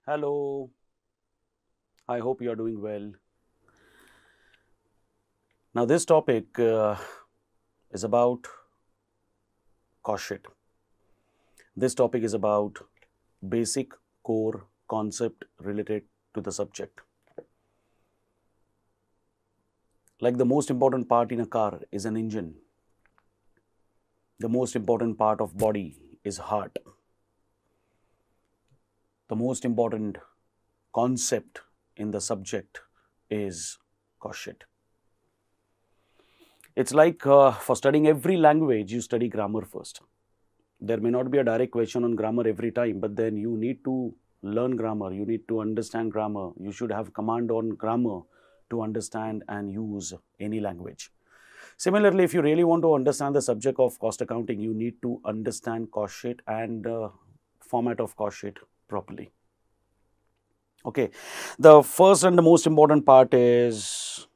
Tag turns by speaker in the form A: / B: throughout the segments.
A: Hello, I hope you are doing well. Now, this topic is about cost sheet. This topic is about basic core concept related to the subject. Like the most important part in a car is an engine. The most important part of body is heart. The most important concept in the subject is cost sheet. It's like for studying every language, you study grammar first. There may not be a direct question on grammar every time, but then you need to learn grammar, you need to understand grammar, you should have command on grammar to understand and use any language. Similarly, if you really want to understand the subject of cost accounting, you need to understand cost sheet and format of cost sheet properly. Okay, the first and the most important part is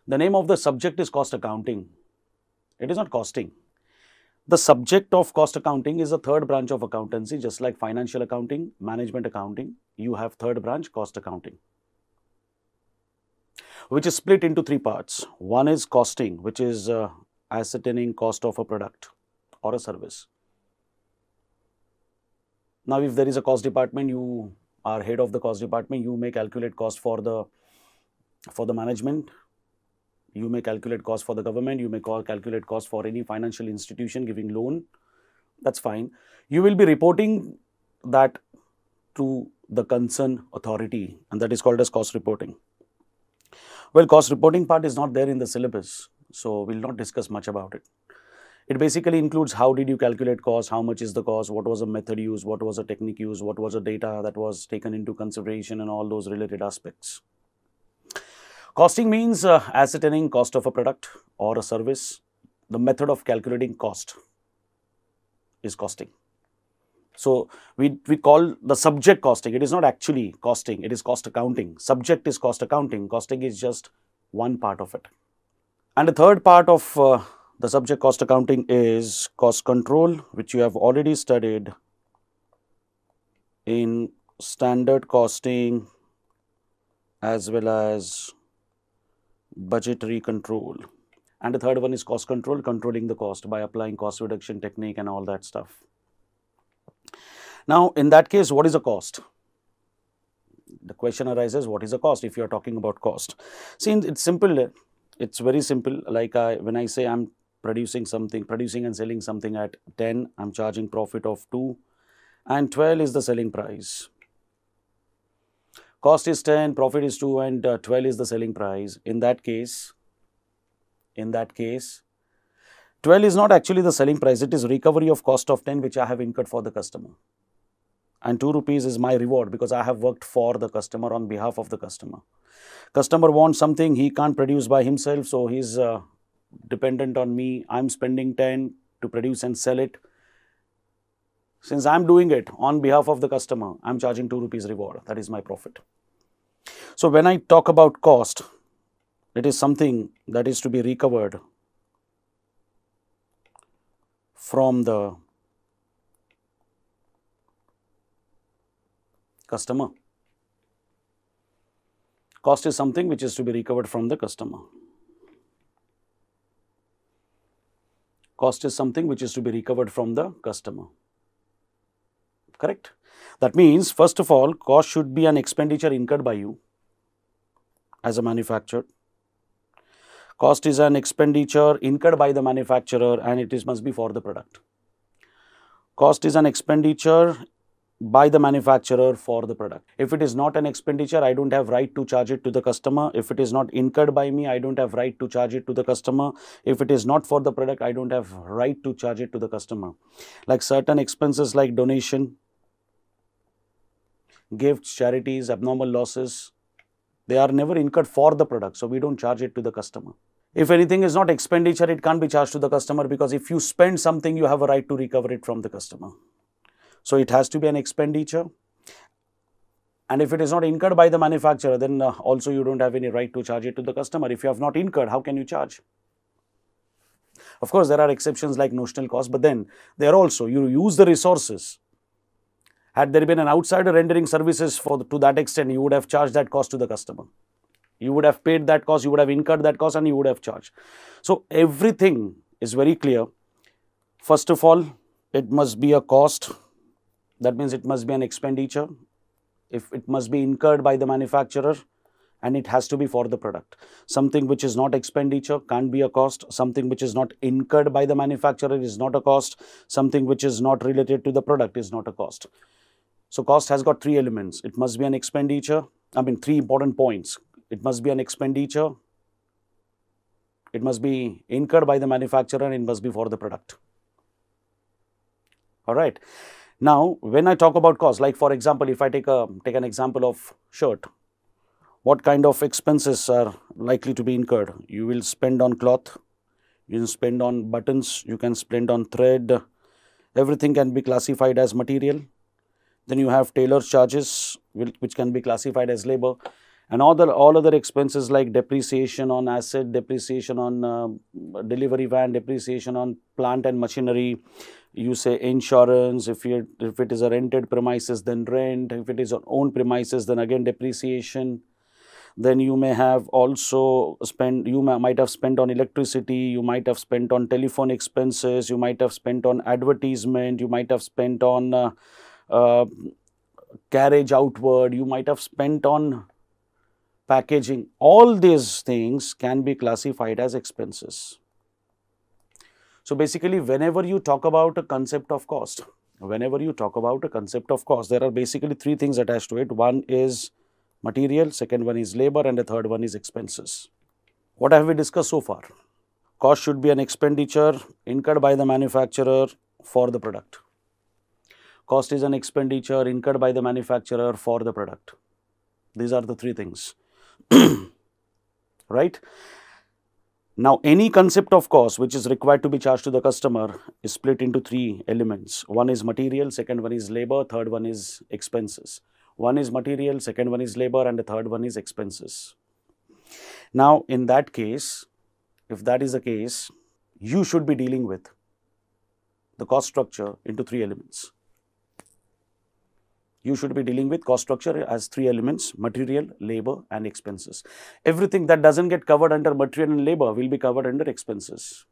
A: the name of the subject is cost accounting. It is not costing. The subject of cost accounting is a third branch of accountancy, just like financial accounting, management accounting. You have third branch, cost accounting, which is split into three parts. One is costing, which is ascertaining cost of a product or a service. Now, if there is a cost department, you are head of the cost department, you may calculate cost for the management. You may calculate cost for the government, you may calculate cost for any financial institution giving loan, that's fine. You will be reporting that to the concerned authority, and that is called as cost reporting. Well, cost reporting part is not there in the syllabus, so we'll not discuss much about it. It basically includes how did you calculate cost, how much is the cost, what was the method used, what was the technique used, what was the data that was taken into consideration, and all those related aspects. Costing means ascertaining cost of a product or a service. The method of calculating cost is costing. So, we call the subject costing. It is not actually costing, it is cost accounting. Subject is cost accounting. Costing is just one part of it. And the third part of the subject cost accounting is cost control, which you have already studied in standard costing as well as budgetary control. And the third one is cost control, controlling the cost by applying cost reduction technique and all that stuff. Now, in that case, what is a cost? The question arises, what is a cost if you are talking about cost? See, it's simple. It's very simple. Like when I say I'm producing and selling something at 10, I'm charging profit of 2 and 12 is the selling price. Cost is 10, profit is 2 and 12 is the selling price. In that case, 12 is not actually the selling price, it is recovery of cost of 10 which I have incurred for the customer. And 2 rupees is my reward because I have worked for the customer on behalf of the customer. Customer wants something, he can't produce by himself, so he's dependent on me. I'm spending 10 to produce and sell it. Since I'm doing it on behalf of the customer, I'm charging 2 rupees reward. That is my profit. So, when I talk about cost, it is something that is to be recovered from the customer. Cost is something which is to be recovered from the customer. Cost is something which is to be recovered from the customer. Correct? That means, first of all, cost should be an expenditure incurred by you as a manufacturer. Cost is an expenditure incurred by the manufacturer and it must be for the product. Cost is an expenditure by the manufacturer for the product. If it is not an expenditure, I don't have right to charge it to the customer. If it is not incurred by me, I don't have right to charge it to the customer. If it is not for the product, I don't have right to charge it to the customer. Like certain expenses like donation, gifts, charities, abnormal losses, they are never incurred for the product, so we don't charge it to the customer. If anything is not expenditure, it can't be charged to the customer because if you spend something, you have a right to recover it from the customer. So, it has to be an expenditure, and if it is not incurred by the manufacturer, then also you don't have any right to charge it to the customer. If you have not incurred, how can you charge? Of course, there are exceptions like notional cost, but then there also you use the resources Had there been an outsider rendering services to that extent, you would have charged that cost to the customer. You would have paid that cost, you would have incurred that cost, and you would have charged. So everything is very clear. First of all, it must be a cost. That means it must be an expenditure. If it must be incurred by the manufacturer, and it has to be for the product. Something which is not expenditure can't be a cost. Something which is not incurred by the manufacturer is not a cost. Something which is not related to the product is not a cost. So cost has got three elements. It must be an expenditure. Three important points. It must be an expenditure. It must be incurred by the manufacturer, and it must be for the product. All right. Now, when I talk about cost, like for example, if I take an example of shirt, what kind of expenses are likely to be incurred? You will spend on cloth, you will spend on buttons, you can spend on thread. Everything can be classified as material. Then you have tailor's charges, which can be classified as labor. And all other expenses like depreciation on asset, depreciation on delivery van, depreciation on plant and machinery. You say insurance. If it is a rented premises, then rent. If it is on own premises, then again depreciation. Then you may have also might have spent on electricity, you might have spent on telephone expenses, you might have spent on advertisement, you might have spent on carriage outward, you might have spent on packaging. All these things can be classified as expenses. So basically, whenever you talk about a concept of cost, there are basically three things attached to it. One is material, second one is labor, and the third one is expenses. What have we discussed so far? Cost should be an expenditure incurred by the manufacturer for the product. Cost is an expenditure incurred by the manufacturer for the product. These are the three things. Right? Now, any concept of cost which is required to be charged to the customer is split into three elements. One is material, second one is labor, third one is expenses. One is material, second one is labor, and the third one is expenses. Now, in that case, if that is the case, you should be dealing with the cost structure into three elements. You should be dealing with cost structure as three elements: material, labor, and expenses. Everything that doesn't get covered under material and labor will be covered under expenses.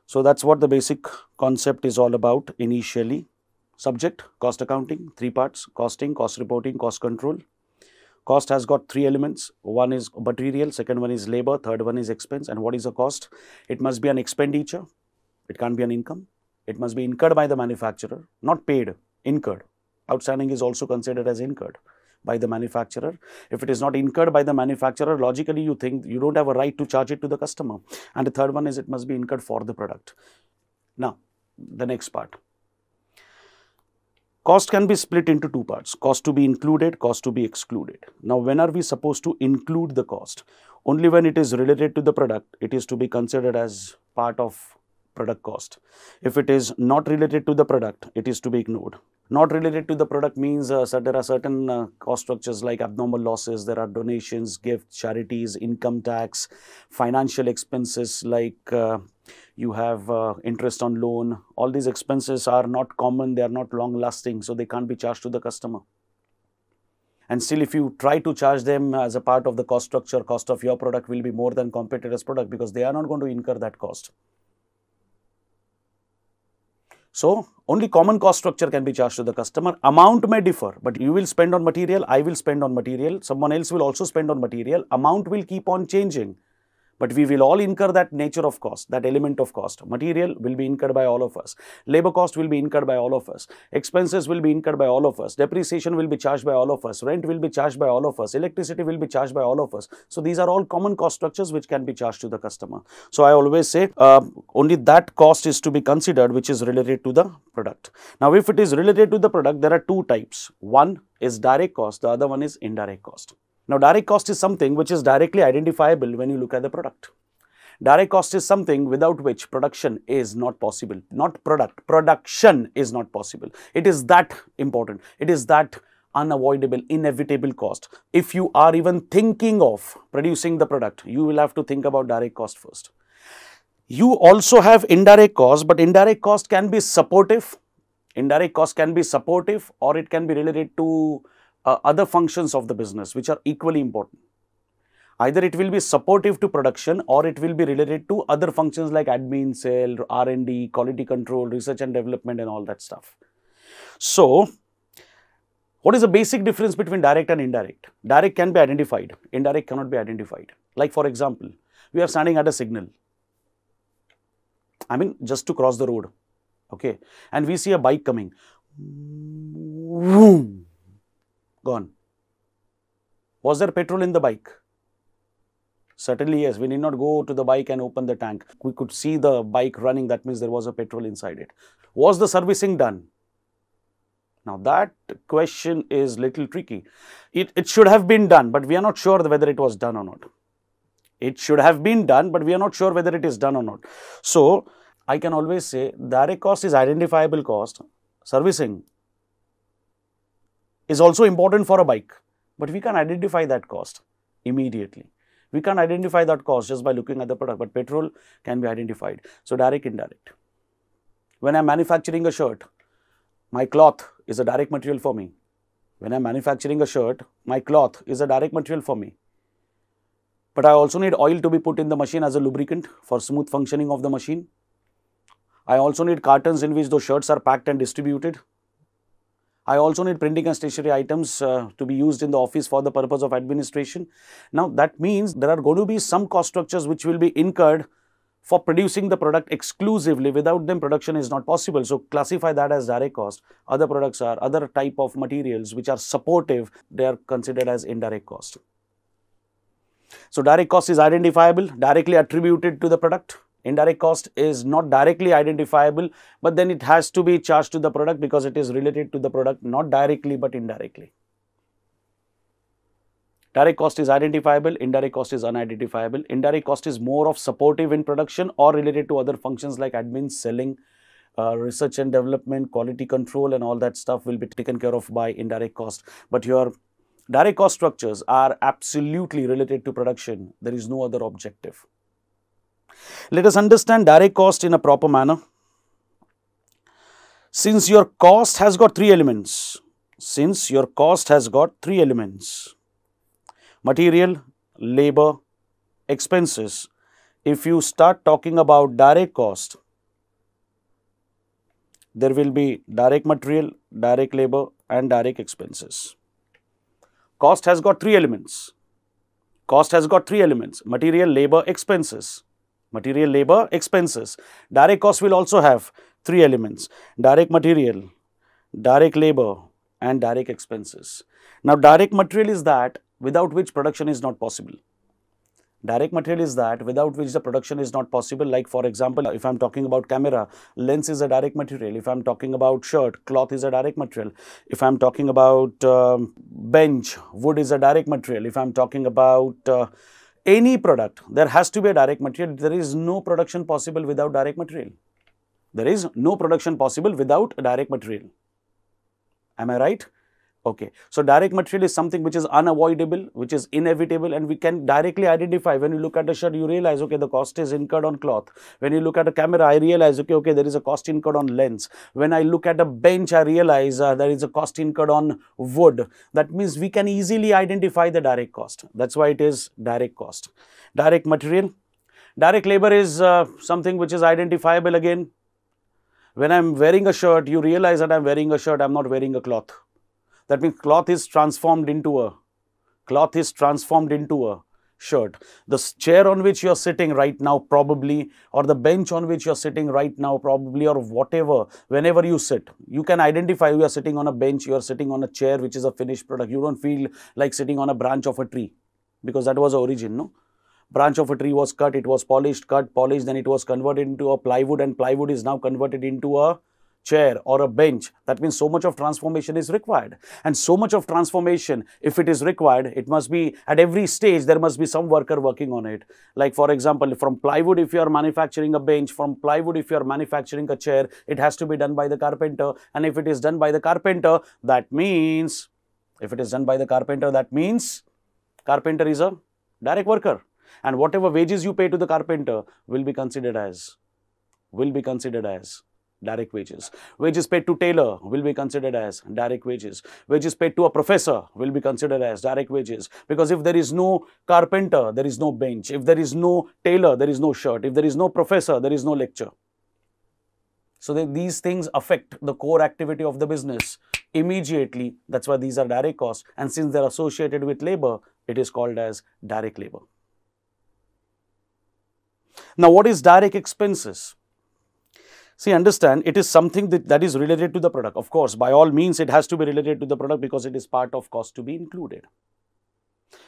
A: So that's what the basic concept is all about initially. Subject, cost accounting, three parts: costing, cost reporting, cost control. Cost has got three elements. One is material, second one is labor, third one is expense. And what is a cost? It must be an expenditure. It can't be an income. It must be incurred by the manufacturer, not paid, incurred. Outstanding is also considered as incurred by the manufacturer. If it is not incurred by the manufacturer, logically you think you don't have a right to charge it to the customer. And the third one is it must be incurred for the product. Now, the next part. Cost can be split into two parts: cost to be included, cost to be excluded. Now, when are we supposed to include the cost? Only when it is related to the product, it is to be considered as part of product cost. If it is not related to the product, it is to be ignored. Not related to the product means there are certain cost structures like abnormal losses, there are donations, gifts, charities, income tax, financial expenses like you have interest on loan. All these expenses are not common, they are not long lasting, so they can't be charged to the customer. And still, if you try to charge them as a part of the cost structure, cost of your product will be more than competitor's product because they are not going to incur that cost. So, only common cost structure can be charged to the customer. Amount may differ, but you will spend on material, I will spend on material, someone else will also spend on material. Amount will keep on changing, but we will all incur that nature of cost, that element of cost. Material will be incurred by all of us. Labor cost will be incurred by all of us. Expenses will be incurred by all of us. Depreciation will be charged by all of us. Rent will be charged by all of us. Electricity will be charged by all of us. So, these are all common cost structures which can be charged to the customer. So, I always say only that cost is to be considered which is related to the product. Now, if it is related to the product, there are two types. One is direct cost, the other one is indirect cost. Now, direct cost is something which is directly identifiable when you look at the product. Direct cost is something without which production is not possible. Not product, production is not possible. It is that important. It is that unavoidable, inevitable cost. If you are even thinking of producing the product, you will have to think about direct cost first. You also have indirect cost, but indirect cost can be supportive. Indirect cost can be supportive or it can be related to other functions of the business which are equally important. Either it will be supportive to production or it will be related to other functions like admin, sale, R&D, quality control, research and development and all that stuff. So, what is the basic difference between direct and indirect? Direct can be identified, indirect cannot be identified. Like for example, we are standing at a signal, I mean just to cross the road, okay, and we see a bike coming, vroom, gone. Was there petrol in the bike? Certainly yes, we need not go to the bike and open the tank. We could see the bike running, that means there was a petrol inside it. Was the servicing done? Now that question is little tricky. It should have been done, but we are not sure whether it was done or not. It should have been done, but we are not sure whether it is done or not. So, I can always say direct cost is identifiable cost. Servicing is also important for a bike, but we can identify that cost immediately. We can identify that cost just by looking at the product, but petrol can be identified. So, direct, indirect. When I am manufacturing a shirt, my cloth is a direct material for me. When I am manufacturing a shirt, my cloth is a direct material for me. But I also need oil to be put in the machine as a lubricant for smooth functioning of the machine. I also need cartons in which those shirts are packed and distributed. I also need printing and stationery items to be used in the office for the purpose of administration. Now, that means there are going to be some cost structures which will be incurred for producing the product exclusively. Without them, production is not possible. So, classify that as direct cost. Other products are other type of materials which are supportive. They are considered as indirect cost. So, direct cost is identifiable, directly attributed to the product. Indirect cost is not directly identifiable, but then it has to be charged to the product because it is related to the product, not directly but indirectly. Direct cost is identifiable, indirect cost is unidentifiable. Indirect cost is more of supportive in production or related to other functions like admin, selling, research and development, quality control and all that stuff will be taken care of by indirect cost. But your direct cost structures are absolutely related to production. There is no other objective. Let us understand direct cost in a proper manner. Since your cost has got three elements, material, labor, expenses, if you start talking about direct cost, there will be direct material, direct labor and direct expenses. Cost has got three elements. Material, labor, expenses. Material, labor, expenses. Direct cost will also have three elements: direct material, direct labor and direct expenses. Now, direct material is that without which production is not possible. Direct material is that without which the production is not possible. Like for example, if I am talking about camera, lens is a direct material. If I am talking about shirt, cloth is a direct material. If I am talking about bench, wood is a direct material. If I am talking about any product, there has to be a direct material. There is no production possible without direct material. There is no production possible without direct material. Am I right? Okay. So, direct material is something which is unavoidable, which is inevitable, and we can directly identify. When you look at a shirt, you realize, okay, the cost is incurred on cloth. When you look at a camera, I realize, okay, there is a cost incurred on lens. When I look at a bench, I realize there is a cost incurred on wood. That means we can easily identify the direct cost. That's why it is direct cost. Direct material. Direct labor is something which is identifiable again. When I am wearing a shirt, you realize that I am wearing a shirt, I am not wearing a cloth. That means cloth is transformed into a shirt. The chair on which you are sitting right now probably, or the bench on which you are sitting right now probably, or whatever, whenever you sit, you can identify you are sitting on a bench, you are sitting on a chair which is a finished product. You don't feel like sitting on a branch of a tree because that was the origin, no? Branch of a tree was cut, it was polished, then it was converted into a plywood, and plywood is now converted into a chair or a bench. That means so much of transformation is required, and so much of transformation, if it is required, it must be at every stage there must be some worker working on it. Like for example, from plywood, if you are manufacturing a bench, from plywood if you are manufacturing a chair, it has to be done by the carpenter, and if it is done by the carpenter, that means carpenter is a direct worker, and whatever wages you pay to the carpenter will be considered as direct wages. Wages paid to tailor will be considered as direct wages. Wages paid to a professor will be considered as direct wages, because if there is no carpenter, there is no bench. If there is no tailor, there is no shirt. If there is no professor, there is no lecture. So these things affect the core activity of the business immediately. That's why these are direct costs. And since they're associated with labor, it is called as direct labor. Now, what is direct expenses? See, understand, it is something that is related to the product. Of course, by all means, it has to be related to the product because it is part of cost to be included.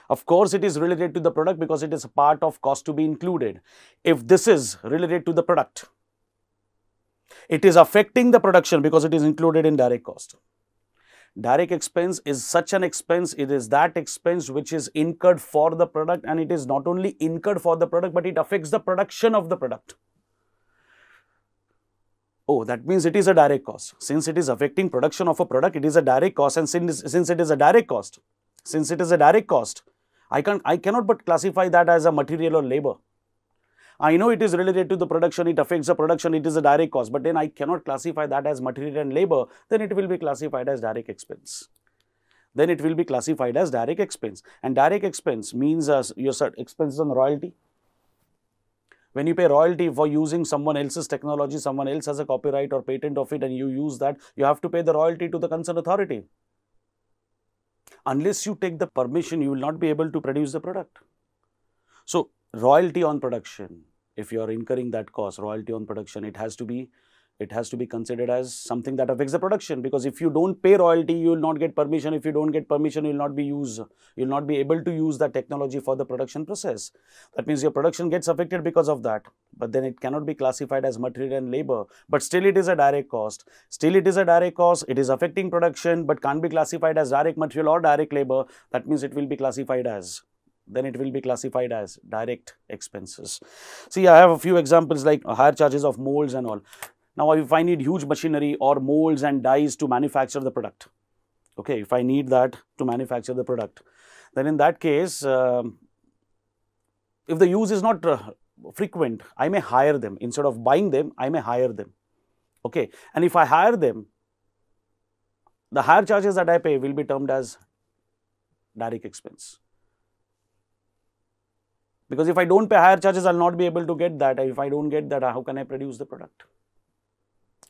A: Of course, it is related to the product because it is a part of cost to be included. If this is related to the product, it is affecting the production because it is included in direct cost. Direct expense is such an expense, it is that expense which is incurred for the product, and it is not only incurred for the product, but it affects the production of the product. Oh, that means it is a direct cost. Since it is affecting production of a product, it is a direct cost, and since it is a direct cost, I cannot but classify that as a material or labor. I know it is related to the production, it affects the production, it is a direct cost, but then I cannot classify that as material and labor, then it will be classified as direct expense. And direct expense means your expenses on royalty. When you pay royalty for using someone else's technology, someone else has a copyright or patent of it and you use that, you have to pay the royalty to the concerned authority. Unless you take the permission, you will not be able to produce the product. So, royalty on production, if you are incurring that cost, royalty on production, it has to be considered as something that affects the production, because if you don't pay royalty, you will not get permission. If you don't get permission, you will not be able to use that technology for the production process. That means your production gets affected because of that, but then it cannot be classified as material and labor, but still it is a direct cost. It is affecting production, but can't be classified as direct material or direct labor. That means it will be classified as direct expenses. See, I have a few examples like higher charges of molds and all. Now, if I need huge machinery or molds and dies to manufacture the product, okay, if I need that to manufacture the product, then in that case, if the use is not frequent, I may hire them. Instead of buying them, I may hire them. Okay, and if I hire them, the higher charges that I pay will be termed as direct expense. Because if I don't pay higher charges, I will not be able to get that. If I don't get that, how can I produce the product?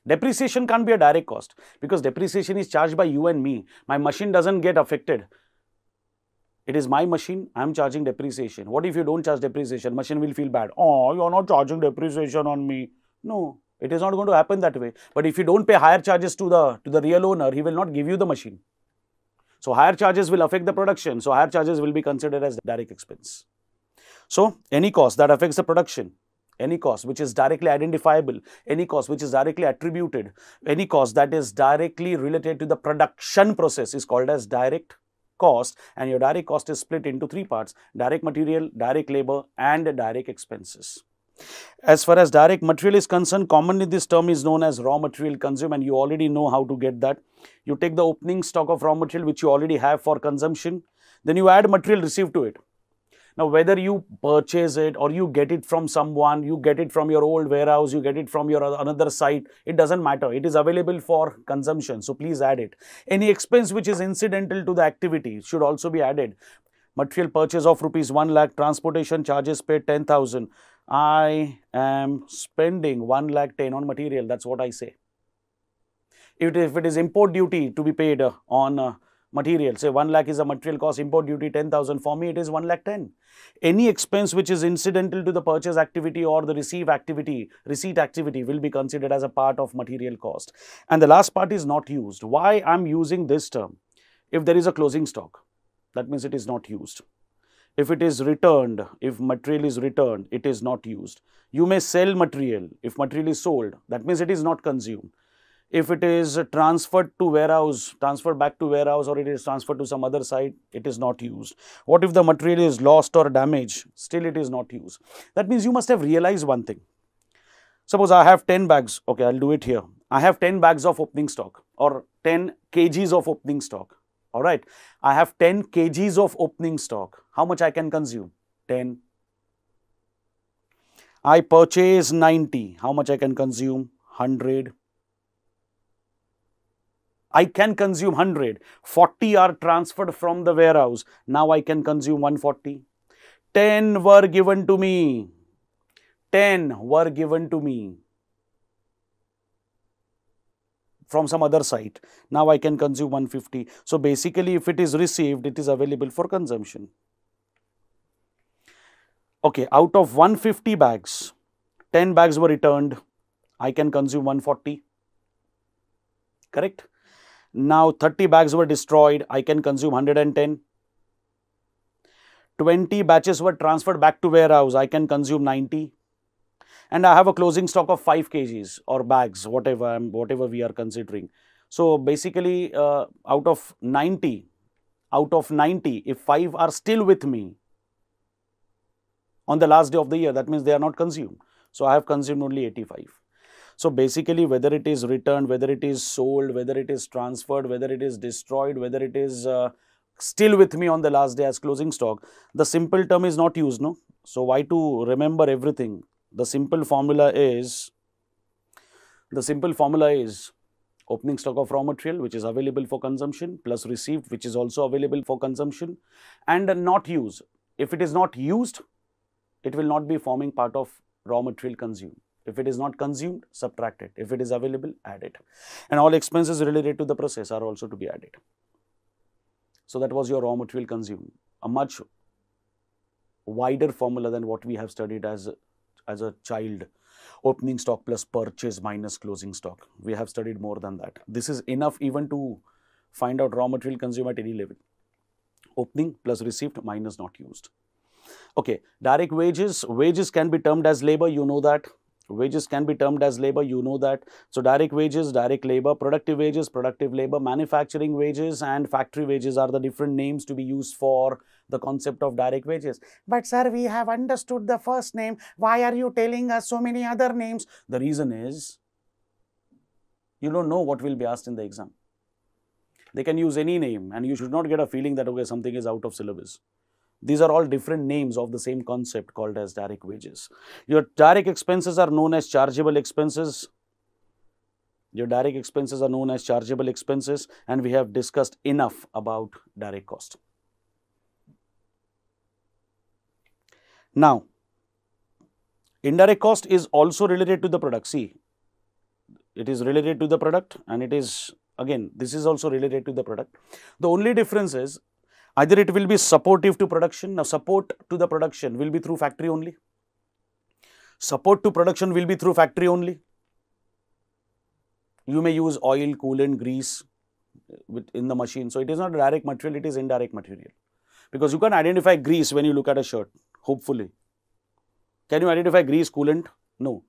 A: Depreciation can't be a direct cost because depreciation is charged by you and me. My machine doesn't get affected. It is my machine, I am charging depreciation. What if you don't charge depreciation? Machine will feel bad. Oh, you are not charging depreciation on me. No, it is not going to happen that way. But if you don't pay higher charges to the real owner, he will not give you the machine. So, higher charges will affect the production. So, higher charges will be considered as direct expense. So, any cost that affects the production, any cost which is directly identifiable, any cost which is directly attributed, any cost that is directly related to the production process is called as direct cost, and your direct cost is split into three parts: direct material, direct labor and direct expenses. As far as direct material is concerned, commonly this term is known as raw material consumed, and you already know how to get that. You take the opening stock of raw material which you already have for consumption, then you add material received to it. Now, whether you purchase it or you get it from someone, you get it from your old warehouse, you get it from your another site, it doesn't matter. It is available for consumption. So, please add it. Any expense which is incidental to the activity should also be added. Material purchase of rupees 1 lakh, transportation charges paid 10,000. I am spending 1 lakh 10 on material. That's what I say. If it is import duty to be paid on material, say 1 lakh is a material cost, import duty 10,000, for me it is 1 lakh 10. Any expense which is incidental to the purchase activity or the receipt activity will be considered as a part of material cost. And the last part is not used. Why I am using this term? If there is a closing stock, that means it is not used. If it is returned, if material is returned, it is not used. You may sell material. If material is sold, that means it is not consumed. If it is transferred to warehouse, transferred back to warehouse, or it is transferred to some other site, it is not used. What if the material is lost or damaged? Still it is not used. That means you must have realized one thing. Suppose I have 10 bags. Okay, I'll do it here. I have 10 bags of opening stock or 10 kgs of opening stock. Alright. I have 10 kgs of opening stock. How much I can consume? 10. I purchase 90. How much I can consume? 100. I can consume 100. 40 are transferred from the warehouse. Now I can consume 140. 10 were given to me. 10 were given to me from some other site. Now I can consume 150. So basically, if it is received, it is available for consumption. Okay, out of 150 bags, 10 bags were returned. I can consume 140. Correct? Now 30 bags were destroyed. I can consume 110. 20 batches were transferred back to warehouse. I can consume 90. And I have a closing stock of 5 kgs or bags, whatever we are considering. So basically, out of 90, if 5 are still with me on the last day of the year, that means they are not consumed. So I have consumed only 85. So basically, whether it is returned, whether it is sold, whether it is transferred, whether it is destroyed, whether it is still with me on the last day as closing stock, the simple term is not used, no? So why to remember everything? The simple formula is opening stock of raw material, which is available for consumption, plus received, which is also available for consumption, and not used. If it is not used, it will not be forming part of raw material consumed. If it is not consumed, subtract it. If it is available, add it. And all expenses related to the process are also to be added. So that was your raw material consumed. A much wider formula than what we have studied as a child. Opening stock plus purchase minus closing stock. We have studied more than that. This is enough even to find out raw material consumed at any level. Opening plus received minus not used. Okay, direct wages. Wages can be termed as labor, you know that. Wages can be termed as labor, you know that. So direct wages, direct labor, productive wages, productive labor, manufacturing wages and factory wages are the different names to be used for the concept of direct wages. But sir, we have understood the first name. Why are you telling us so many other names? The reason is, you don't know what will be asked in the exam. They can use any name and you should not get a feeling that, okay, something is out of syllabus. These are all different names of the same concept called as direct wages. Your direct expenses are known as chargeable expenses. Your direct expenses are known as chargeable expenses, and we have discussed enough about direct cost. Now, indirect cost is also related to the product. See, it is related to the product, and it is, again, this is also related to the product. The only difference is, either it will be supportive to production. Now, support to the production will be through factory only. Support to production will be through factory only. You may use oil, coolant, grease in the machine. So, it is not direct material, it is indirect material. Because you can identify grease when you look at a shirt, hopefully. Can you identify grease, coolant? No.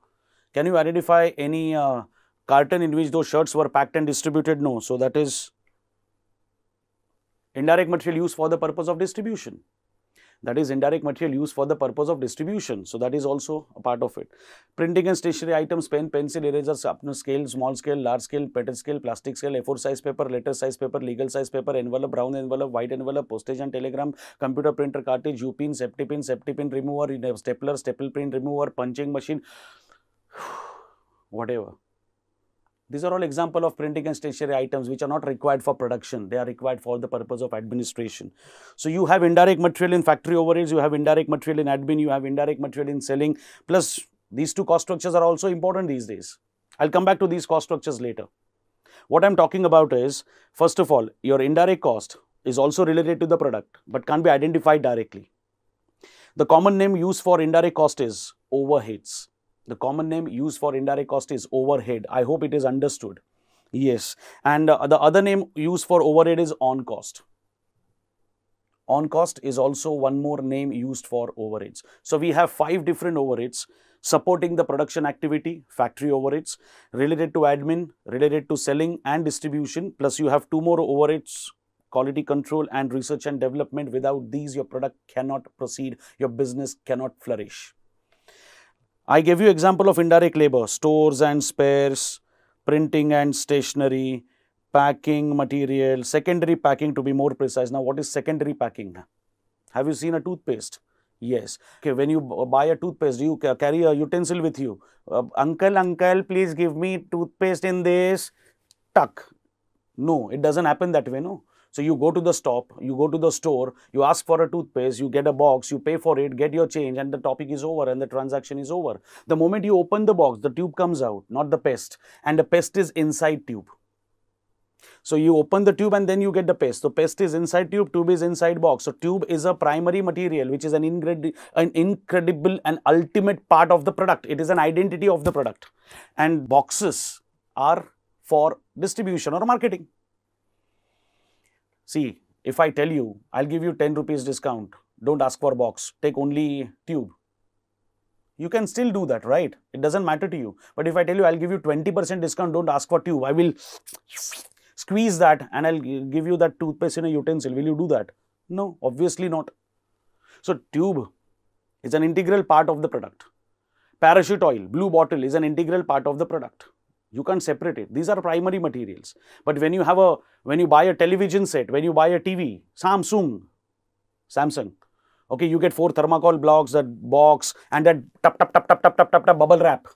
A: Can you identify any carton in which those shirts were packed and distributed? No. So, that is indirect material used for the purpose of distribution. That is indirect material used for the purpose of distribution. So, that is also a part of it. Printing and stationery items, pen, pencil, erasers, sharpener scale, small scale, large scale, petal scale, plastic scale, A4 size paper, letter size paper, legal size paper, envelope, brown envelope, white envelope, postage and telegram, computer printer cartridge, U-pin, safety pin remover, stapler, staple pin remover, punching machine, whatever. These are all examples of printing and stationery items which are not required for production. They are required for the purpose of administration. So, you have indirect material in factory overheads, you have indirect material in admin, you have indirect material in selling. Plus, these two cost structures are also important these days. I'll come back to these cost structures later. What I'm talking about is, first of all, your indirect cost is also related to the product, but can't be identified directly. The common name used for indirect cost is overheads. The common name used for indirect cost is overhead. I hope it is understood. Yes. And the other name used for overhead is on cost. On cost is also one more name used for overheads. So, we have 5 different overheads supporting the production activity, factory overheads, related to admin, related to selling and distribution. Plus, you have 2 more overheads, quality control and research and development. Without these, your product cannot proceed, your business cannot flourish. I gave you example of indirect labor, stores and spares, printing and stationery, packing material, secondary packing to be more precise. Now, what is secondary packing? Have you seen a toothpaste? Yes. Okay, when you buy a toothpaste, do you carry a utensil with you? Uncle, please give me toothpaste in this. Tuck. No, it doesn't happen that way, no. So you go to the stop, you go to the store, you ask for a toothpaste, you get a box, you pay for it, get your change, and the topic is over and the transaction is over. The moment you open the box, the tube comes out, not the paste, and the paste is inside tube. So you open the tube and then you get the paste. So paste is inside tube is inside box. So tube is a primary material, which is an incredible and ultimate part of the product. It is an identity of the product. And boxes are for distribution or marketing. See, if I tell you, I'll give you 10 rupees discount, don't ask for box, take only tube. You can still do that, right? It doesn't matter to you. But if I tell you, I'll give you 20% discount, don't ask for tube, I will squeeze that and I'll give you that toothpaste in a utensil. Will you do that? No, obviously not. So tube is an integral part of the product. Parachute oil, blue bottle is an integral part of the product. You can't separate it. These are primary materials. But when you buy a television set, when you buy a TV, Samsung, okay, you get 4 thermocol blocks, that box, and that tap bubble wrap.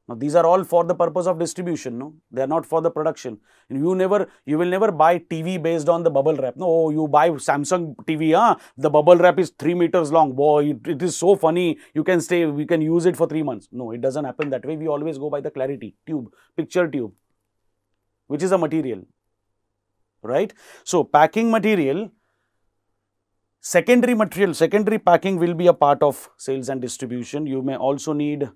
A: Now, these are all for the purpose of distribution, no? They are not for the production. You will never buy TV based on the bubble wrap. No, you buy Samsung TV, the bubble wrap is 3 meters long. Boy, it is so funny. We can use it for 3 months. No, it doesn't happen that way. We always go by the clarity, tube, picture tube, which is a material, right? So, packing material, secondary packing will be a part of sales and distribution. You may also need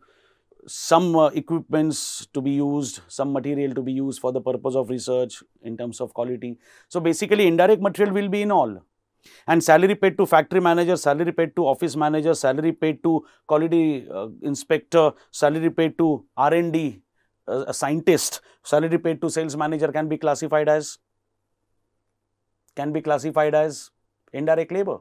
A: some equipments to be used, some material to be used for the purpose of research in terms of quality. So, basically indirect material will be in all, and salary paid to factory manager, salary paid to office manager, salary paid to quality inspector, salary paid to R&D a scientist, salary paid to sales manager can be classified as indirect labor.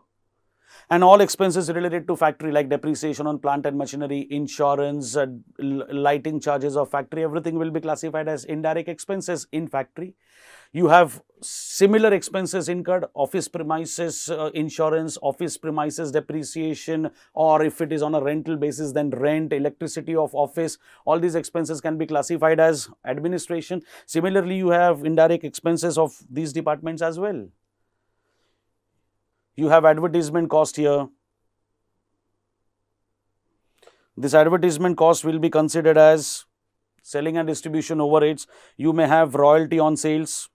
A: And all expenses related to factory like depreciation on plant and machinery, insurance, lighting charges of factory, everything will be classified as indirect expenses in factory. You have similar expenses incurred, office premises insurance, office premises depreciation, or if it is on a rental basis, then rent, electricity of office, all these expenses can be classified as administration. Similarly, you have indirect expenses of these departments as well. You have advertisement cost here. This advertisement cost will be considered as selling and distribution overheads. You may have royalty on sales.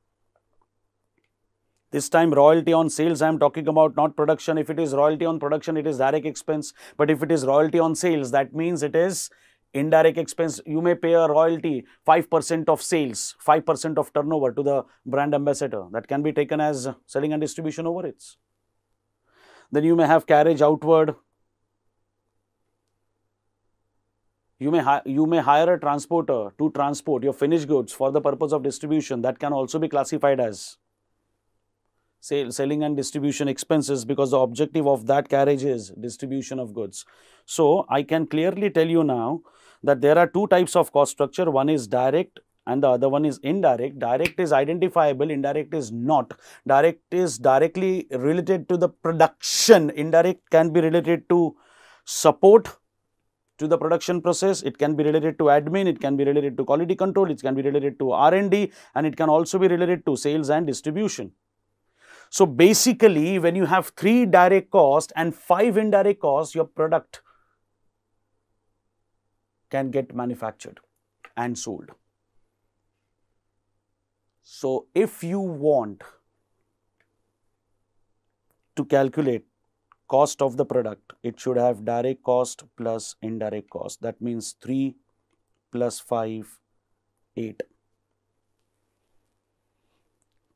A: This time royalty on sales I am talking about, not production. If it is royalty on production, it is direct expense. But if it is royalty on sales, that means it is indirect expense. You may pay a royalty 5% of sales, 5% of turnover to the brand ambassador. That can be taken as selling and distribution overheads. Then you may have carriage outward. You may hire a transporter to transport your finished goods for the purpose of distribution. That can also be classified as selling and distribution expenses, because the objective of that carriage is distribution of goods. So, I can clearly tell you now that there are two types of cost structure. One is direct and the other one is indirect. Direct is identifiable, indirect is not. Direct is directly related to the production. Indirect can be related to support to the production process. It can be related to admin, it can be related to quality control, it can be related to R&D, and it can also be related to sales and distribution. So, basically, when you have 3 direct costs and 5 indirect costs, your product can get manufactured and sold. So, if you want to calculate cost of the product, it should have direct cost plus indirect cost. That means 3 plus 5, 8.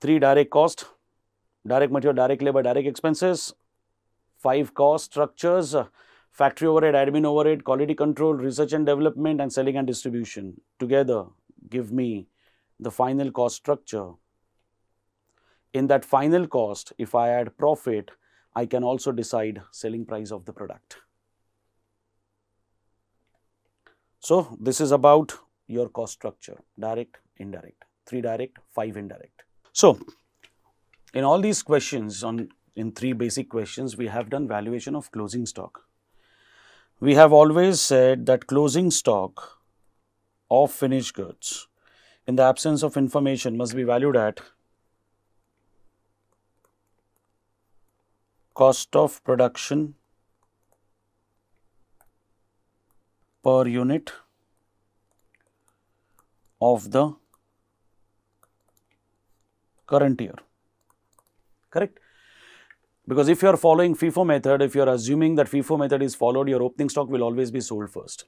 A: 3 direct cost, direct material, direct labor, direct expenses, 5 cost structures, factory overhead, admin overhead, quality control, research and development, and selling and distribution. Together give me the final cost structure. In that final cost, if I add profit, I can also decide selling price of the product. So, this is about your cost structure: direct, indirect, 3 direct, 5 indirect. So, in all these questions, in 3 basic questions, we have done valuation of closing stock. We have always said that closing stock of finished goods in the absence of information must be valued at cost of production per unit of the current year. Correct? Because if you are following FIFO method, if you are assuming that FIFO method is followed, your opening stock will always be sold first.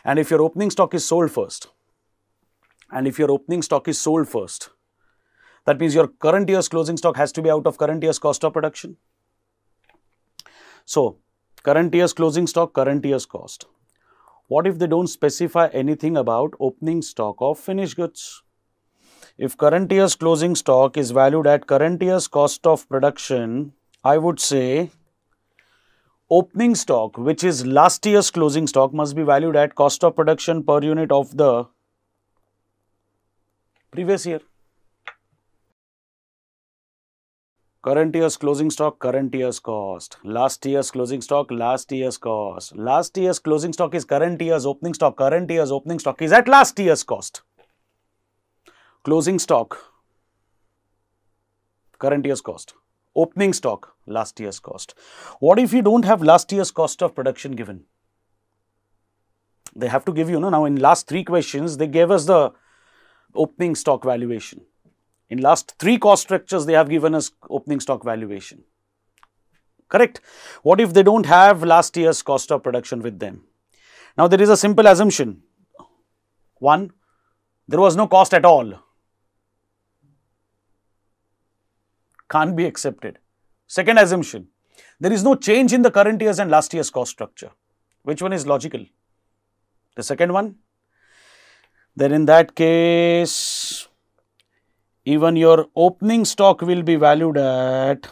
A: And if your opening stock is sold first, that means your current year's closing stock has to be out of current year's cost of production. So, current year's closing stock, current year's cost. What if they don't specify anything about opening stock of finished goods? If current year's closing stock is valued at current year's cost of production, I would say opening stock, which is last year's closing stock, must be valued at cost of production per unit of the previous year. Current year's closing stock, current year's cost. Last year's closing stock, last year's cost. Last year's closing stock is current year's opening stock. Current year's opening stock is at last year's cost. Closing stock, current year's cost. Opening stock, last year's cost. What if you don't have last year's cost of production given? They have to give you, now in last 3 questions, they gave us the opening stock valuation. In last 3 cost structures, they have given us opening stock valuation. Correct? What if they don't have last year's cost of production with them? Now, there is a simple assumption. 1, there was no cost at all. Can't be accepted. Second assumption, there is no change in the current year's and last year's cost structure. Which one is logical? The second one? Then in that case, even your opening stock will be valued at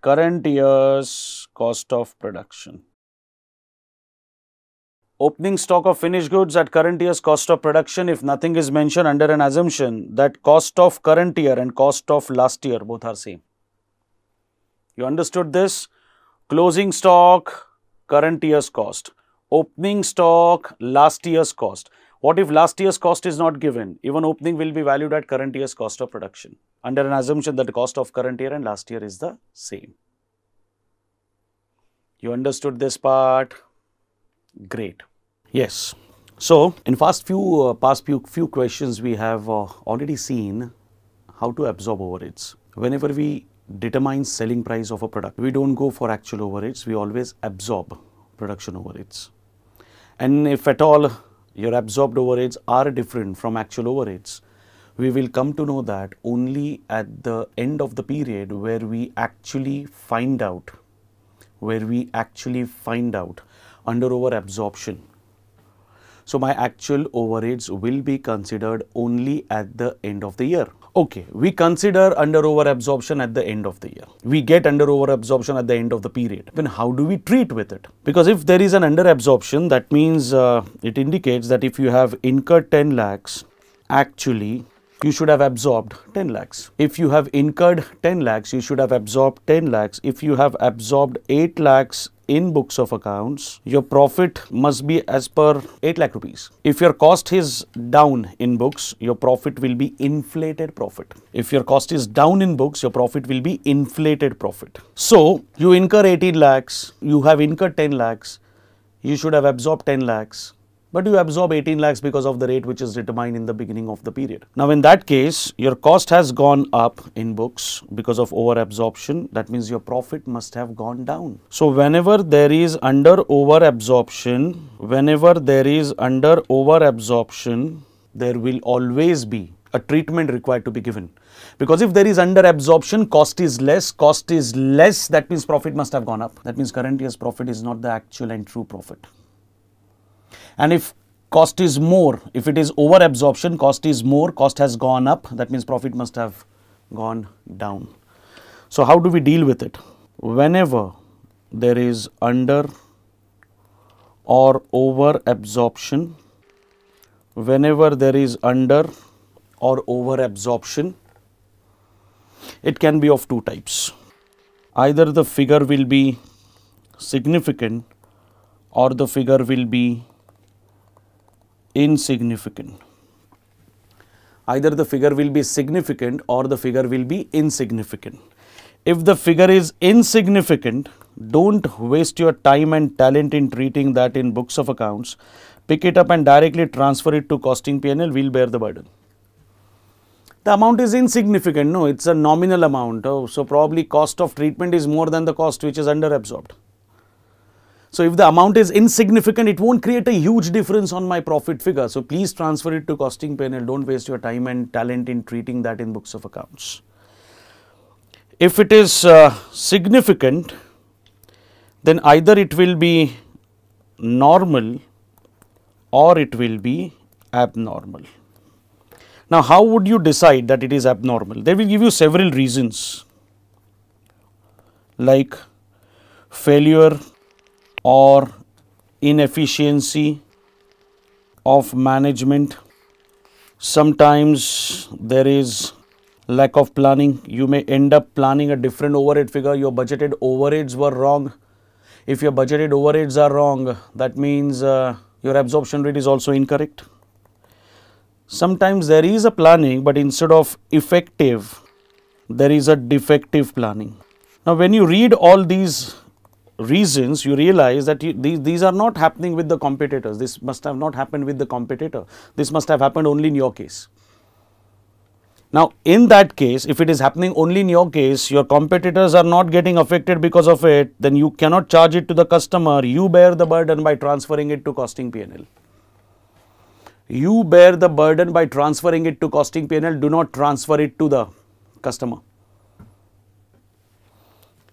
A: current year's cost of production. Opening stock of finished goods at current year's cost of production if nothing is mentioned under an assumption that cost of current year and cost of last year both are same. You understood this? Closing stock, current year's cost. Opening stock, last year's cost. What if last year's cost is not given? Even opening will be valued at current year's cost of production under an assumption that the cost of current year and last year is the same. You understood this part? Great. Yes. So, in past few questions, we have already seen how to absorb overheads. Whenever we determine selling price of a product, we don't go for actual overheads, we always absorb production overheads. And if at all your absorbed overheads are different from actual overheads, we will come to know that only at the end of the period where we actually find out under over absorption. So, my actual overheads will be considered only at the end of the year. Okay, we consider under over absorption at the end of the year. We get under over absorption at the end of the period. Then how do we treat with it? Because if there is an under absorption, that means it indicates that if you have incurred 10 lakhs, actually you should have absorbed 10 lakhs. If you have incurred 10 lakhs, you should have absorbed 10 lakhs. If you have absorbed 8 lakhs in books of accounts, your profit must be as per 8 lakh rupees. If your cost is down in books, your profit will be inflated profit. If your cost is down in books, your profit will be inflated profit. So, you incur 18 lakhs, you have incurred 10 lakhs, you should have absorbed 10 lakhs. But you absorb 18 lakhs because of the rate which is determined in the beginning of the period. Now, in that case, your cost has gone up in books because of over absorption. That means your profit must have gone down. So, whenever there is under over absorption, there will always be a treatment required to be given. Because if there is under absorption, cost is less, that means profit must have gone up. That means current year's profit is not the actual and true profit. And if cost is more, if it is over absorption, cost is more, cost has gone up, that means profit must have gone down. So, how do we deal with it? Whenever there is under or over absorption, it can be of 2 types. Either the figure will be significant or the figure will be insignificant. Either the figure will be significant or the figure will be insignificant. If the figure is insignificant, don't waste your time and talent in treating that in books of accounts. Pick it up and directly transfer it to costing P&L. We'll bear the burden. The amount is insignificant. No, it's a nominal amount. Oh, so probably cost of treatment is more than the cost which is under absorbed. So if the amount is insignificant, it won't create a huge difference on my profit figure. So please transfer it to costing P&L. Don't waste your time and talent in treating that in books of accounts. If it is significant, then either it will be normal or it will be abnormal. Now, how would you decide that it is abnormal? They will give you several reasons, like failure or inefficiency of management. Sometimes there is lack of planning. You may end up planning a different overhead figure. Your budgeted overheads were wrong. If your budgeted overheads are wrong, that means your absorption rate is also incorrect. Sometimes there is a planning, but instead of effective, there is a defective planning. Now, when you read all these reasons, you realize that these are not happening with the competitors. This must have not happened with the competitor. This must have happened only in your case. Now, in that case, if it is happening only in your case, your competitors are not getting affected because of it, then you cannot charge it to the customer. You bear the burden by transferring it to costing P&L. You bear the burden by transferring it to costing P&L. Do not transfer it to the customer.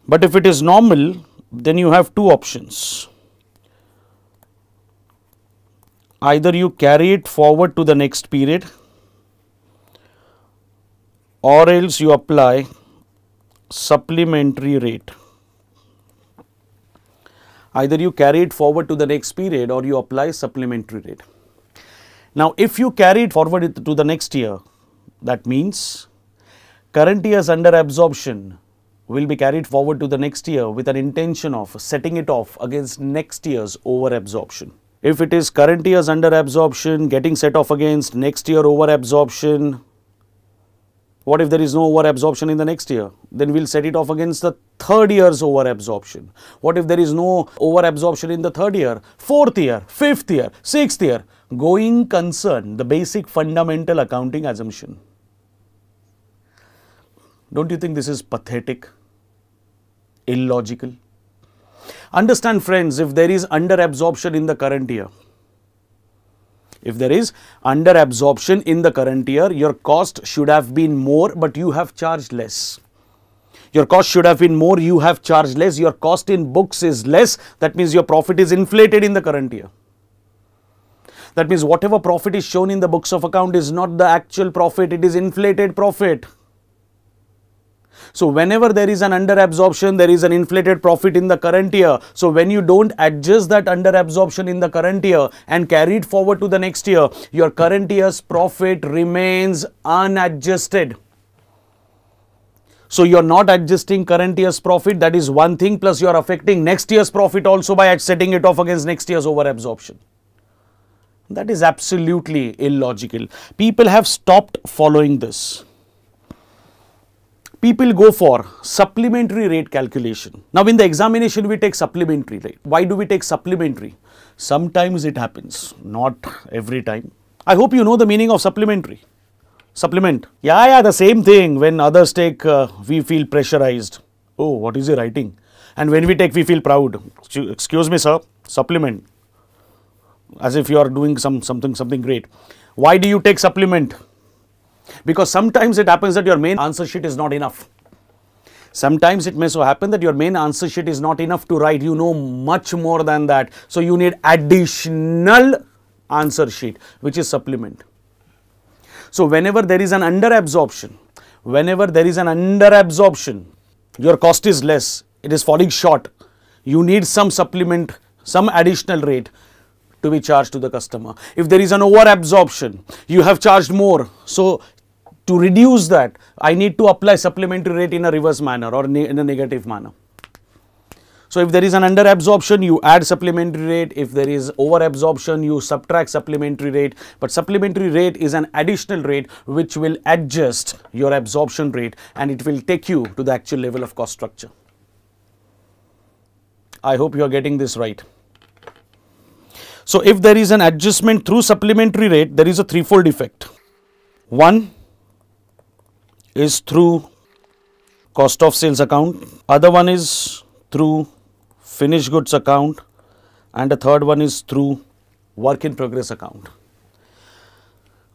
A: But if it is normal, then you have two options. Either you carry it forward to the next period, or else you apply supplementary rate. Either you carry it forward to the next period or you apply supplementary rate. Now, if you carry it forward to the next year, that means current year's under absorption will be carried forward to the next year with an intention of setting it off against next year's over absorption. If it is current year's under absorption getting set off against next year over absorption, what if there is no over absorption in the next year? Then we'll set it off against the third year's over absorption. What if there is no over absorption in the third year, fourth year, fifth year, sixth year? Going concern, the basic fundamental accounting assumption. Don't you think this is pathetic, illogical? Understand, friends, if there is under absorption in the current year, if there is under absorption in the current year, your cost should have been more, but you have charged less. Your cost should have been more, you have charged less. Your cost in books is less. That means your profit is inflated in the current year. That means whatever profit is shown in the books of account is not the actual profit, it is inflated profit. So whenever there is an under absorption, there is an inflated profit in the current year. So when you don't adjust that under absorption in the current year and carry it forward to the next year, your current year's profit remains unadjusted. So you're not adjusting current year's profit, that is one thing, plus you're affecting next year's profit also by setting it off against next year's over absorption. That is absolutely illogical. People have stopped following this. People go for supplementary rate calculation. Now, in the examination, we take supplementary rate. Why do we take supplementary? Sometimes it happens, not every time. I hope you know the meaning of supplementary. Supplement. Yeah, the same thing. When others take, we feel pressurized. Oh, what is he writing? And when we take, we feel proud. Excuse me, sir. Supplement. As if you are doing something great. Why do you take supplement? Because sometimes it happens that your main answer sheet is not enough. Sometimes it may so happen that your main answer sheet is not enough to write. You know much more than that. So you need additional answer sheet, which is supplement. So whenever there is an under absorption, your cost is less, it is falling short. You need some supplement, some additional rate to be charged to the customer. If there is an over absorption, you have charged more. So to reduce that, I need to apply supplementary rate in a reverse manner or in a negative manner. So if there is an under absorption, you add supplementary rate. If there is over absorption, you subtract supplementary rate. But supplementary rate is an additional rate which will adjust your absorption rate and it will take you to the actual level of cost structure. I hope you are getting this right. So if there is an adjustment through supplementary rate, there is a threefold effect. One is through cost of sales account, other one is through finished goods account, and the third one is through work in progress account.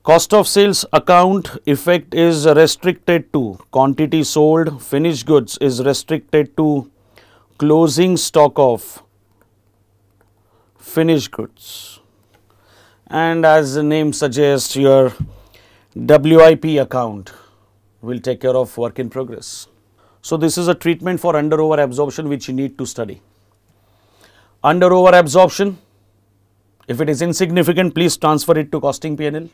A: Cost of sales account effect is restricted to quantity sold, finished goods is restricted to closing stock of finished goods, and as the name suggests, your WIP account will take care of work in progress. So this is a treatment for under over absorption which you need to study. Under over absorption, if it is insignificant, please transfer it to costing P&L.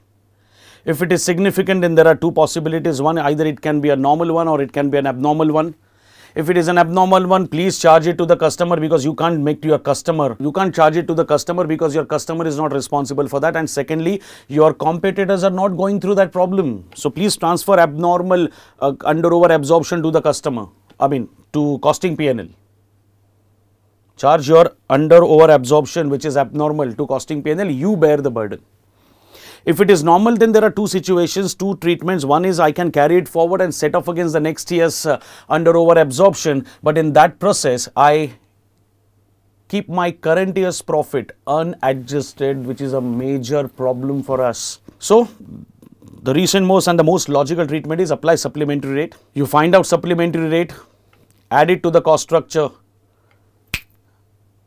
A: If it is significant, then there are two possibilities. One, either it can be a normal one or it can be an abnormal one. If it is an abnormal one, please charge it to the customer, because you can't make to your customer. You can't charge it to the customer because your customer is not responsible for that. And secondly, your competitors are not going through that problem. So please transfer abnormal under over absorption to the customer. To costing P&L. Charge your under over absorption which is abnormal to costing P&L. You bear the burden. If it is normal, then there are two situations, two treatments. One is I can carry it forward and set off against the next year's under over absorption. But in that process, I keep my current year's profit unadjusted, which is a major problem for us. So the recent most and the most logical treatment is apply supplementary rate. You find out supplementary rate, add it to the cost structure.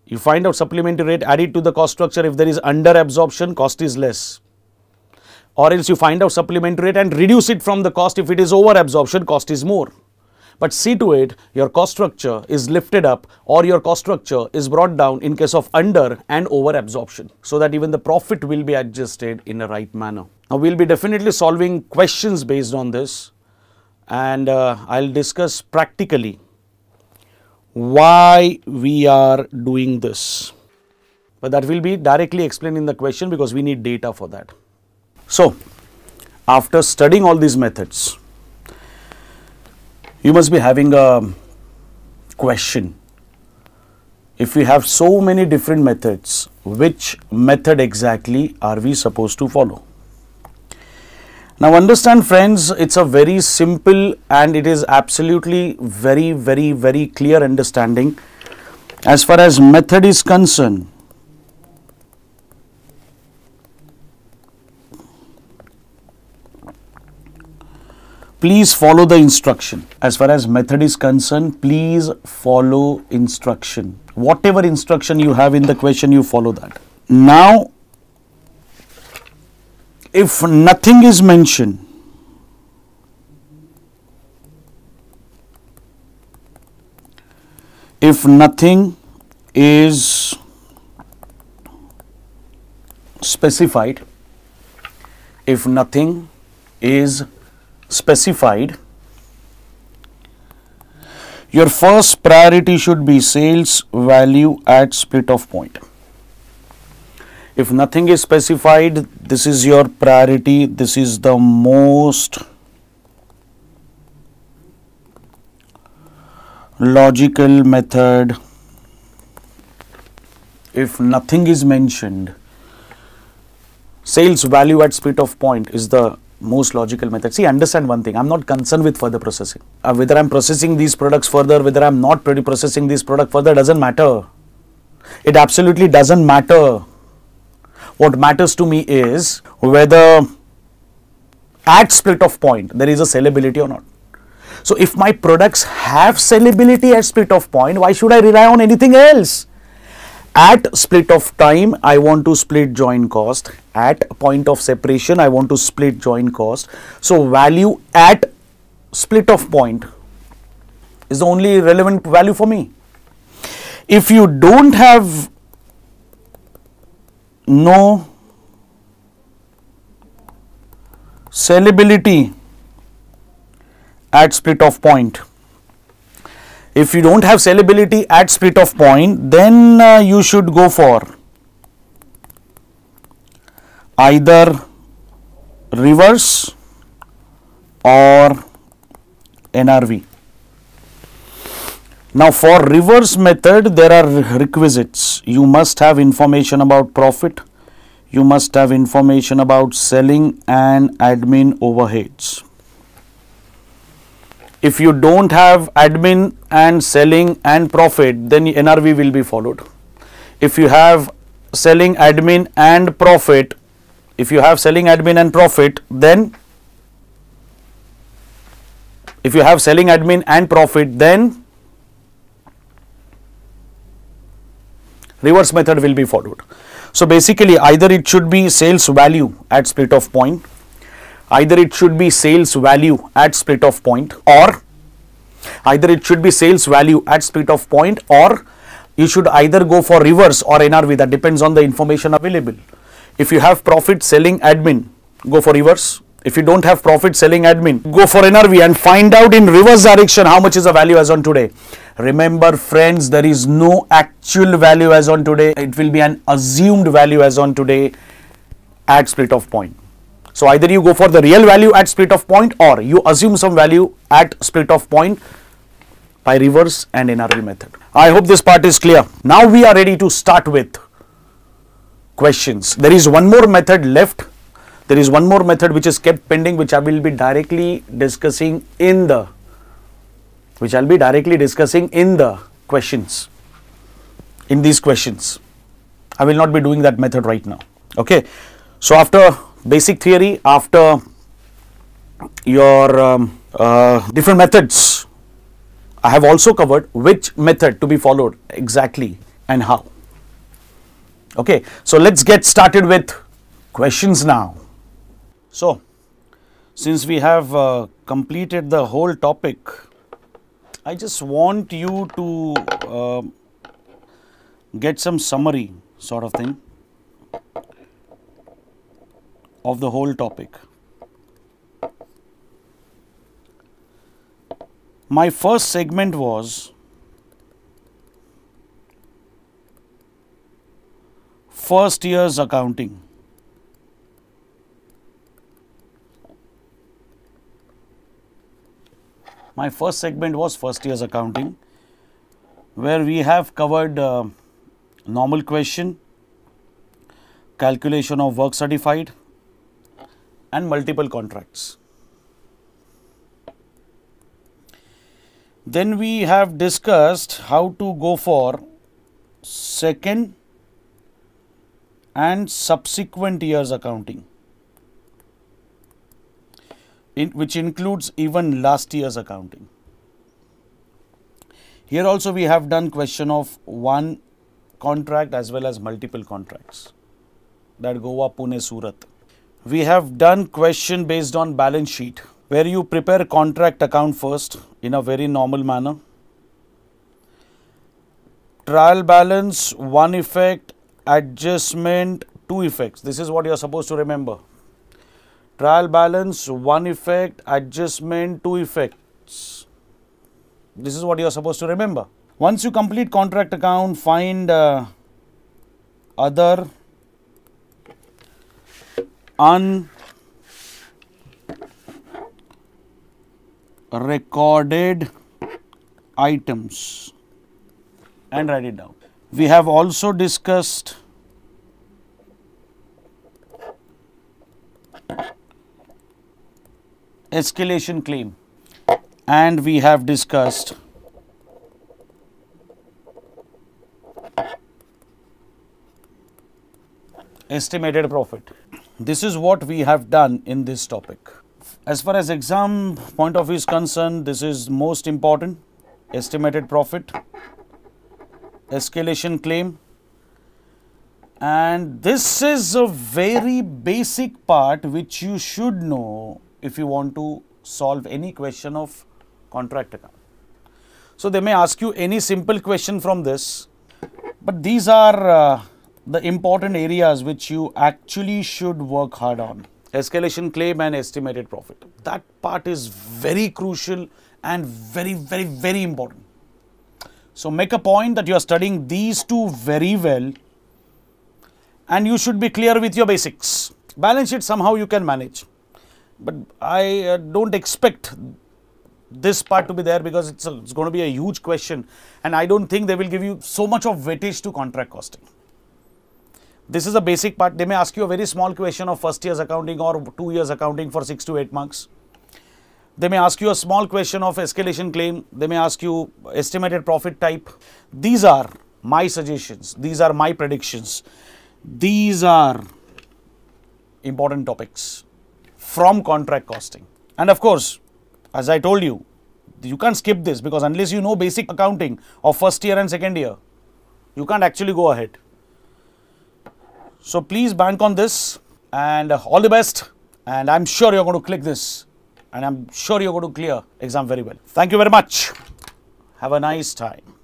A: You find out supplementary rate, add it to the cost structure. If there is under absorption, cost is less. Or else you find out supplementary rate and reduce it from the cost. If it is over absorption, cost is more. But see to it, your cost structure is lifted up or your cost structure is brought down in case of under and over absorption, so that even the profit will be adjusted in a right manner. Now, we will be definitely solving questions based on this, and I'll discuss practically why we are doing this. But that will be directly explained in the question because we need data for that. So, after studying all these methods, you must be having a question. If we have so many different methods, which method exactly are we supposed to follow? Now understand friends, it's a very simple and it is absolutely very clear understanding. As far as method is concerned, please follow the instruction. As far as method is concerned, please follow instruction. Whatever instruction you have in the question, you follow that. Now, if nothing is mentioned, if nothing is specified, if nothing is specified, your first priority should be sales value at split off point. If nothing is specified, this is your priority. This is the most logical method. If nothing is mentioned, sales value at split off point is the most logical method. See, understand one thing, I'm not concerned with further processing. Whether I'm processing these products further, whether I'm not processing this product further, doesn't matter. It absolutely doesn't matter. What matters to me is whether at split off point there is a sellability or not. So if my products have sellability at split off point, why should I rely on anything else? At split off time, I want to split joint cost. At point of separation, I want to split joint cost. So value at split off point is the only relevant value for me. If you don't have no sellability at split off point, If you don't have sellability at split off point, then you should go for either reverse or NRV. Now for reverse method, there are requisites. You must have information about profit. You must have information about selling and admin overheads. If you don't have admin and selling and profit, then NRV will be followed. If you have selling, admin and profit, then reverse method will be followed. So basically, either it should be sales value at split off point, or you should either go for reverse or NRV. That depends on the information available. If you have profit, selling, admin, go for reverse. If you don't have profit, selling, admin, go for NRV and find out in reverse direction how much is the value as on today. Remember friends, there is no actual value as on today. It will be an assumed value as on today at split off point. So either you go for the real value at split off point or you assume some value at split off point by reverse and NRV method. I hope this part is clear. Now we are ready to start with questions. There is one more method left. There is one more method which is kept pending, which I will be directly discussing in the questions. In these questions, I will not be doing that method right now. Okay. So after basic theory, after your different methods, I have also covered which method to be followed exactly and how. Okay. So let's get started with questions now. So since we have completed the whole topic, I just want you to get some summary sort of thing of the whole topic. My first segment was first year's accounting. My first segment was first year's accounting, where we have covered normal question, calculation of work certified, and multiple contracts. Then we have discussed how to go for second and subsequent years accounting, which includes even last year's accounting. Here also we have done question of one contract as well as multiple contracts, that Goa, Pune, Surat. We have done question based on balance sheet, where you prepare contract account first in a very normal manner. Trial balance, one effect, adjustment, two effects. This is what you are supposed to remember. Trial balance, one effect, adjustment, two effects. This is what you are supposed to remember. Once you complete contract account, find other unrecorded items and write it down. We have also discussed escalation claim, and we have discussed estimated profit. This is what we have done in this topic. As far as exam point of view is concerned, this is most important: estimated profit, escalation claim, and this is a very basic part which you should know if you want to solve any question of contract account. So they may ask you any simple question from this, but these are the important areas which you actually should work hard on. Escalation claim and estimated profit. That part is very crucial and very important. So make a point that you are studying these two very well, and you should be clear with your basics. Balance sheet somehow you can manage, but I don't expect this part to be there because it's going to be a huge question, and I don't think they will give you so much of weightage to contract costing. This is a basic part. They may ask you a very small question of first year's accounting or 2 years accounting for 6 to 8 marks. They may ask you a small question of escalation claim. They may ask you estimated profit type. These are my suggestions. These are my predictions. These are important topics from contract costing. And of course, as I told you, you can't skip this because unless you know basic accounting of first year and second year, you can't actually go ahead. So please bank on this and all the best. And I'm sure you're going to click this and I'm sure you're going to clear exam very well. Thank you very much. Have a nice time.